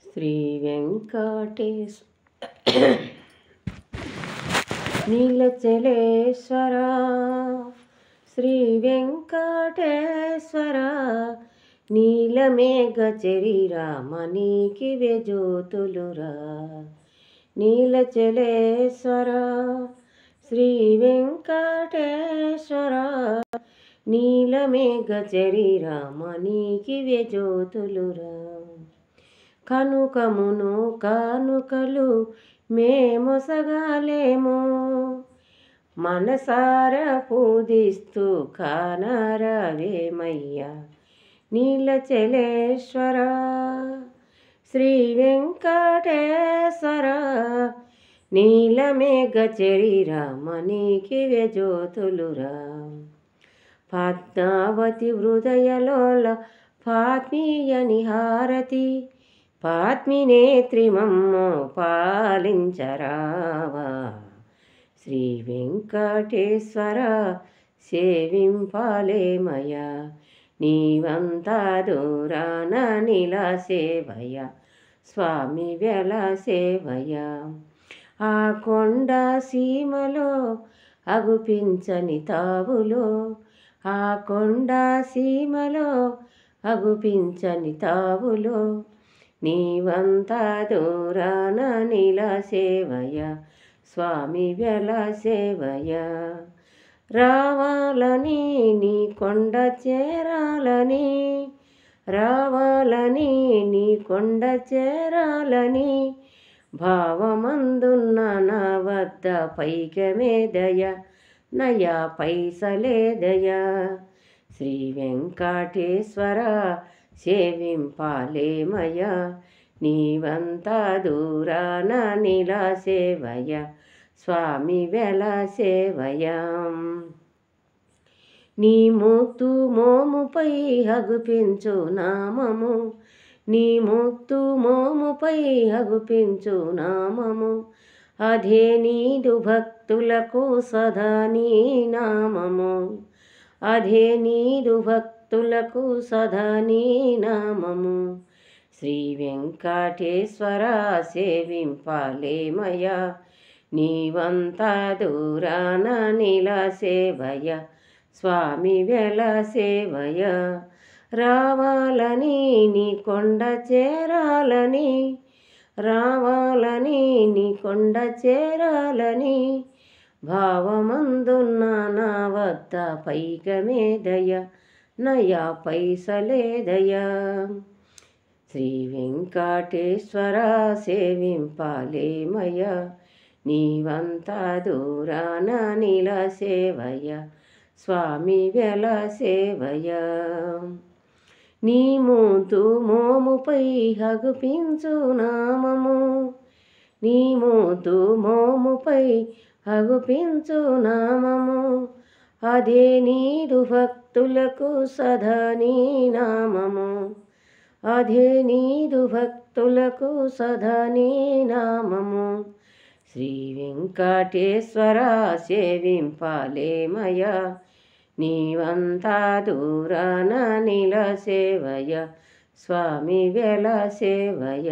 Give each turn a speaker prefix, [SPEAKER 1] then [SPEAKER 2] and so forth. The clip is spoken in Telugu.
[SPEAKER 1] శ్రీ వెంకటేశ్ నీలచలేశ్వర శ్రీ వెంకటేశ్వర నీలమేఘ చరిరామ నీకివే జ్యోతులురా నీలచలేశ్వర శ్రీ వెంకటేశ్వర నీలమేఘ చరిరామ నీకివే జ్యోతులురా కనుకమును కానుకలు మేమొసగాలేము మనసారా పూజిస్తూ కానరావేమయ్యా నీలచలేశ్వర శ్రీ వెంకటేశ్వర నీలమేఘ చరిరామ నీకివే జ్యోతులురా పద్మావతి హృదయలోల పాత్మీయని హారతి పాత్మినేత్రిమమ్మో పాలించరావా శ్రీ వెంకటేశ్వర సేవింపాలేమయ్యా నీవంతా దూరాన నిలా సేవయ స్వామి వెల సేవయ ఆ కొండ సీమలో అగుపించని తావులో ఆ కొండ సీమలో అగుపించని తావులో నీవంతా దూరాన నిలా సేవయ స్వామి వెల సేవయ రావాలని నీ కొండ చేరాలని రావాలని నీ కొండ చేరాలని భావమందున్న నా వద్ద పైకమే దయ నయా పైసలే దయ శ్రీ వెంకటేశ్వర సేవింపాలేమయ్యా నీవంతా దూరాన నిలా సేవయ స్వామి వెల సేవయ నీ ముత్తు మోముపై హగుపించు నామము నీ ముత్తు మోముపై హగుపించు నామము అదే నీదు భక్తులకు సదా నీ నామము అదే నీదు భక్తులకు సదా నీ నామము శ్రీ వెంకటేశ్వర సేవింపాలేమయ్యా నీవంతా దూరాన నిలా సేవయ స్వామి వెల సేవయ రావాలని నీ కొండ చేరాలని రావాలని నీ కొండ చేరాలని భావమందున్న నా వద్ద పైకమే దయ నయా పైసలే దయ శ్రీ వెంకటేశ్వర సేవింపాలేమయ్యా నీవంతా దూరాన నిలా సేవయ స్వామి వెల సేవయ నీ మూతు మోముపై హగుపించు నామము నీ మూతు మోముపై హగుపించు నామము అదే నీదు భక్తులకు సదా నీ నామము అదే నీదు భక్తులకు సదా నీ నామము శ్రీ వెంకటేశ్వర సేవింపాలేమయ్యా నీవంతా దూరాన నిలా సేవయ స్వామి వెల సేవయ